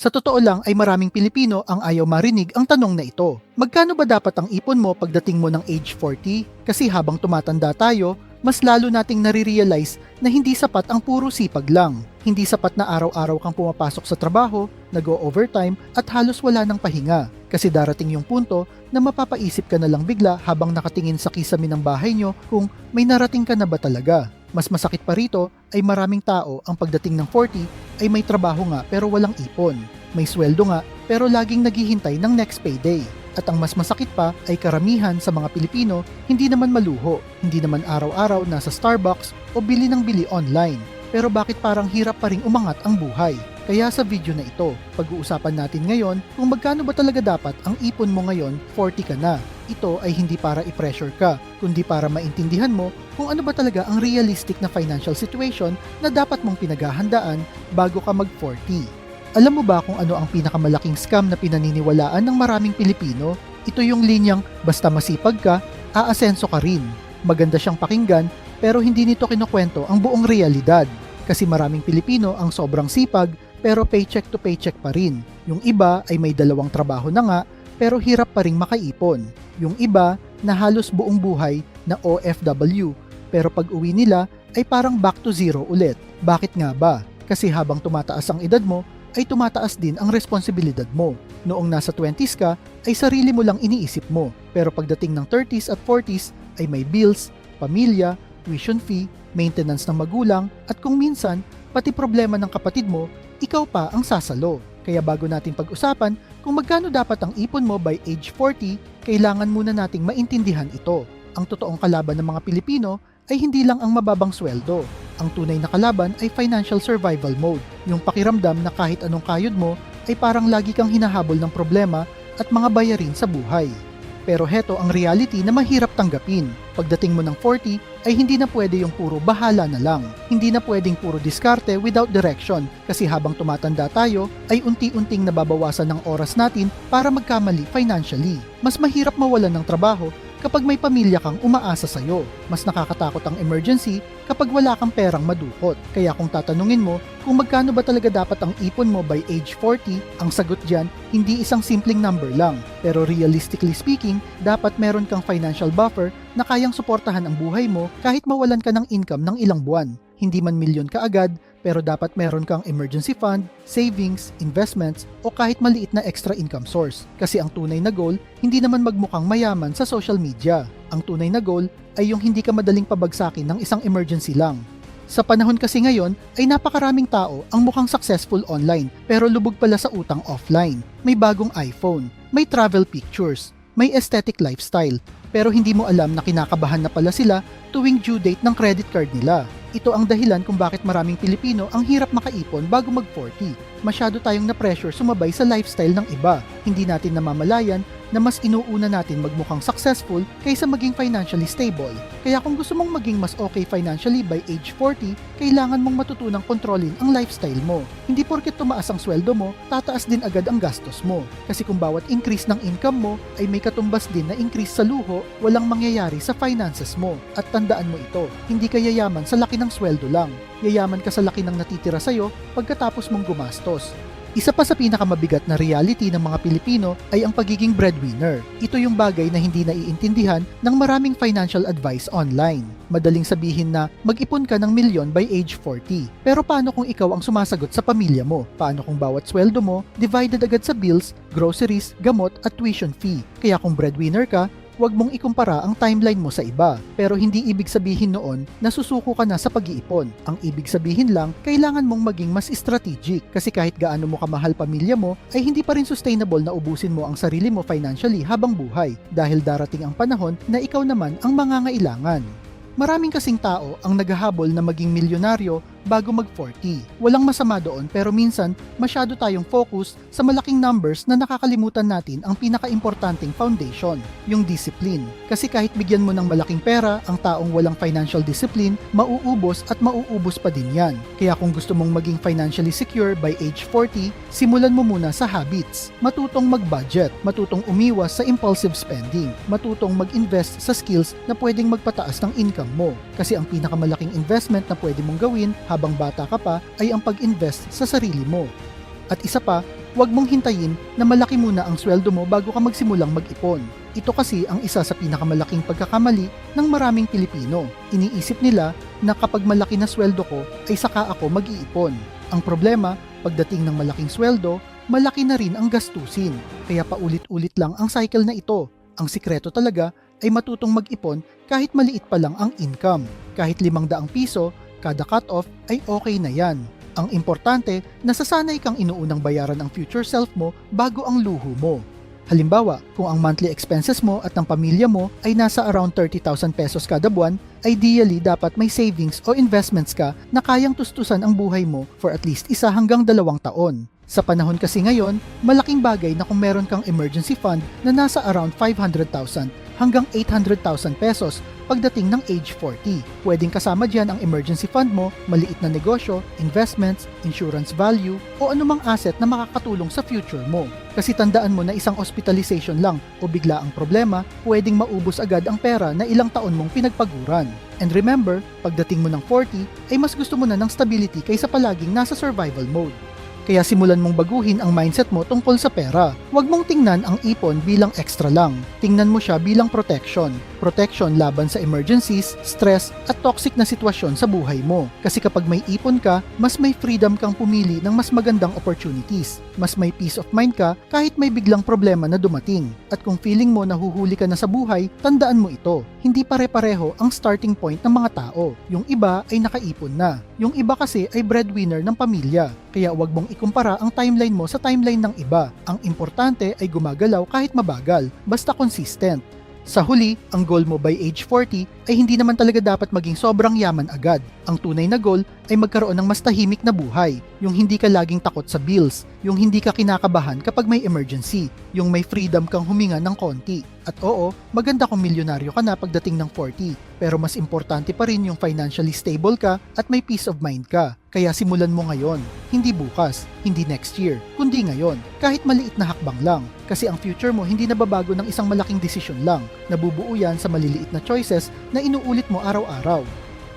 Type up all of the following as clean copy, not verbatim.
Sa totoo lang ay maraming Pilipino ang ayaw marinig ang tanong na ito. Magkano ba dapat ang ipon mo pagdating mo ng age 40? Kasi habang tumatanda tayo, mas lalo nating nare-realize na hindi sapat ang puro sipag lang. Hindi sapat na araw-araw kang pumapasok sa trabaho, nag-o-overtime at halos wala ng pahinga. Kasi darating yung punto na mapapaisip ka na lang bigla habang nakatingin sa kisame ng bahay nyo kung may narating ka na ba talaga. Mas masakit pa rito ay maraming tao ang pagdating ng 40 ay may trabaho nga pero walang ipon. May sweldo nga pero laging naghihintay ng next payday. At ang mas masakit pa ay karamihan sa mga Pilipino hindi naman maluho, hindi naman araw-araw nasa Starbucks o bili ng bili online. Pero bakit parang hirap pa ring umangat ang buhay? Kaya sa video na ito, pag-uusapan natin ngayon kung magkano ba talaga dapat ang ipon mo ngayon 40 ka na. Ito ay hindi para i-pressure ka, kundi para maintindihan mo kung ano ba talaga ang realistic na financial situation na dapat mong pinaghahandaan bago ka mag-40. Alam mo ba kung ano ang pinakamalaking scam na pinaniniwalaan ng maraming Pilipino? Ito yung linyang basta masipag ka, aasenso ka rin. Maganda siyang pakinggan pero hindi nito kinukwento ang buong realidad. Kasi maraming Pilipino ang sobrang sipag pero paycheck to paycheck pa rin. Yung iba ay may dalawang trabaho na nga pero hirap pa ring makaipon. Yung iba na halos buong buhay na OFW pero pag uwi nila ay parang back to zero ulit. Bakit nga ba? Kasi habang tumataas ang edad mo ay tumataas din ang responsibilidad mo. Noong nasa 20s ka ay sarili mo lang iniisip mo pero pagdating ng 30s at 40s ay may bills, pamilya, tuition fee, maintenance ng magulang at kung minsan pati problema ng kapatid mo, ikaw pa ang sasalo. Kaya bago natin pag-usapan kung magkano dapat ang ipon mo by age 40, kailangan muna nating maintindihan ito. Ang totoong kalaban ng mga Pilipino ay hindi lang ang mababang sweldo. Ang tunay na kalaban ay financial survival mode, yung pakiramdam na kahit anong kayod mo ay parang lagi kang hinahabol ng problema at mga bayarin sa buhay. Pero heto ang reality na mahirap tanggapin. Pagdating mo ng 40 ay hindi na pwede yung puro bahala na lang. Hindi na pwedeng puro diskarte without direction kasi habang tumatanda tayo ay unti-unting nababawasan ng oras natin para magkamali financially. Mas mahirap mawalan ng trabaho kapag may pamilya kang umaasa sa'yo. Mas nakakatakot ang emergency kapag wala kang perang madukot. Kaya kung tatanungin mo kung magkano ba talaga dapat ang ipon mo by age 40, ang sagot dyan, hindi isang simpleng number lang. Pero realistically speaking, dapat meron kang financial buffer na kayang suportahan ang buhay mo kahit mawalan ka ng income ng ilang buwan. Hindi man milyon ka agad, pero dapat meron kang emergency fund, savings, investments, o kahit maliit na extra income source. Kasi ang tunay na goal, hindi naman magmukhang mayaman sa social media. Ang tunay na goal ay yung hindi ka madaling pabagsakin ng isang emergency lang. Sa panahon kasi ngayon ay napakaraming tao ang mukhang successful online pero lubog pala sa utang offline. May bagong iPhone, may travel pictures, may aesthetic lifestyle, pero hindi mo alam na kinakabahan na pala sila tuwing due date ng credit card nila. Ito ang dahilan kung bakit maraming Pilipino ang hirap makaipon bago mag-40. Masyado tayong na-pressure sumabay sa lifestyle ng iba. Hindi natin namamalayan na mas inuuna natin magmukhang successful kaysa maging financially stable. Kaya kung gusto mong maging mas okay financially by age 40, kailangan mong matutunang kontrolin ang lifestyle mo. Hindi porket tumaas ang sweldo mo, tataas din agad ang gastos mo. Kasi kung bawat increase ng income mo ay may katumbas din na increase sa luho, walang mangyayari sa finances mo. At tandaan mo ito, hindi ka yayaman sa laki ng sweldo lang. Yayaman ka sa laki ng natitira sa'yo pagkatapos mong gumastos. Isa pa sa pinakamabigat na reality ng mga Pilipino ay ang pagiging breadwinner. Ito yung bagay na hindi naiintindihan ng maraming financial advice online. Madaling sabihin na mag-ipon ka ng milyon by age 40. Pero paano kung ikaw ang sumasagot sa pamilya mo? Paano kung bawat sweldo mo divided agad sa bills, groceries, gamot at tuition fee? Kaya kung breadwinner ka, huwag mong ikumpara ang timeline mo sa iba. Pero hindi ibig sabihin noon na susuko ka na sa pag-iipon. Ang ibig sabihin lang, kailangan mong maging mas strategic. Kasi kahit gaano mo kamahal pamilya mo, ay hindi pa rin sustainable na ubusin mo ang sarili mo financially habang buhay. Dahil darating ang panahon na ikaw naman ang mangangailangan. Maraming kasing tao ang naghahabol na maging milyonaryo bago mag-40. Walang masama doon pero minsan masyado tayong focus sa malaking numbers na nakakalimutan natin ang pinaka-importanting foundation, yung discipline. Kasi kahit bigyan mo ng malaking pera ang taong walang financial discipline, mauubos at mauubos pa din yan. Kaya kung gusto mong maging financially secure by age 40, simulan mo muna sa habits. Matutong mag-budget, matutong umiwas sa impulsive spending, matutong mag-invest sa skills na pwedeng magpataas ng income mo. Kasi ang pinakamalaking investment na pwede mong gawin habang bata ka pa ay ang pag-invest sa sarili mo. At isa pa, Huwag mong hintayin na malaki muna ang sweldo mo bago ka magsimulang mag-ipon. Ito kasi ang isa sa pinakamalaking pagkakamali ng maraming Pilipino. Iniisip nila na kapag malaki na sweldo ko ay saka ako mag-iipon. Ang problema, pagdating ng malaking sweldo, malaki na rin ang gastusin. Kaya paulit-ulit lang ang cycle na ito. Ang sikreto talaga ay matutong mag-ipon kahit maliit pa lang ang income. Kahit 500 piso, kada cut-off ay okay na yan. Ang importante, nasasanay kang inuunang bayaran ang future self mo bago ang luho mo. Halimbawa, kung ang monthly expenses mo at ng pamilya mo ay nasa around 30,000 pesos kada buwan, ideally dapat may savings o investments ka na kayang tustusan ang buhay mo for at least 1 hanggang 2 taon. Sa panahon kasi ngayon, malaking bagay na kung meron kang emergency fund na nasa around 500,000 hanggang 800,000 pesos pagdating ng age 40. Pwedeng kasama dyan ang emergency fund mo, maliit na negosyo, investments, insurance value, o anumang asset na makakatulong sa future mo. Kasi tandaan mo na isang hospitalization lang o bigla ang problema, pwedeng maubos agad ang pera na ilang taon mong pinagpaguran. And remember, pagdating mo ng 40, ay mas gusto mo na ng stability kaysa palaging nasa survival mode. Kaya simulan mong baguhin ang mindset mo tungkol sa pera. Huwag mong tingnan ang ipon bilang extra lang. Tingnan mo siya bilang protection. Protection laban sa emergencies, stress, at toxic na sitwasyon sa buhay mo. Kasi kapag may ipon ka, mas may freedom kang pumili ng mas magandang opportunities. Mas may peace of mind ka kahit may biglang problema na dumating. At kung feeling mo nahuhuli ka na sa buhay, tandaan mo ito. Hindi pare-pareho ang starting point ng mga tao. Yung iba ay nakaipon na. Yung iba kasi ay breadwinner ng pamilya. Kaya huwag mong ikumpara ang timeline mo sa timeline ng iba. Ang importante ay gumagalaw kahit mabagal, basta consistent. Sa huli, ang goal mo by age 40 ay hindi naman talaga dapat maging sobrang yaman agad. Ang tunay na goal ay magkaroon ng mas tahimik na buhay, yung hindi ka laging takot sa bills, yung hindi ka kinakabahan kapag may emergency, yung may freedom kang huminga ng konti. At oo, maganda kung milyonaryo ka na pagdating ng 40, pero mas importante pa rin yung financially stable ka at may peace of mind ka. Kaya simulan mo ngayon, hindi bukas, hindi next year, kundi ngayon, kahit maliit na hakbang lang. Kasi ang future mo hindi nababago ng isang malaking desisyon lang, nabubuo yan sa maliliit na choices na inuulit mo araw-araw.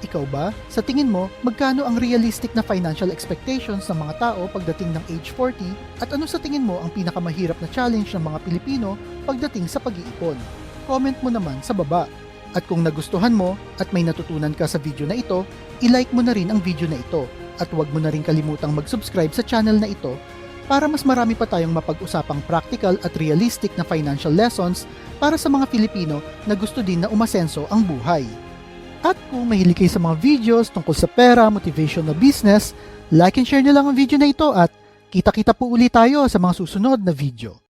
Ikaw ba? Sa tingin mo, magkano ang realistic na financial expectations ng mga tao pagdating ng age 40 at ano sa tingin mo ang pinakamahirap na challenge ng mga Pilipino pagdating sa pag-iipon? Comment mo naman sa baba. At kung nagustuhan mo at may natutunan ka sa video na ito, i-like mo na rin ang video na ito at huwag mo na rin kalimutang mag-subscribe sa channel na ito para mas marami pa tayong mapag-usapang practical at realistic na financial lessons para sa mga Filipino na gusto din na umasenso ang buhay. At kung mahilig kayo sa mga videos tungkol sa pera, motivation na business, like and share nyo lang ang video na ito at kita-kita po ulit tayo sa mga susunod na video.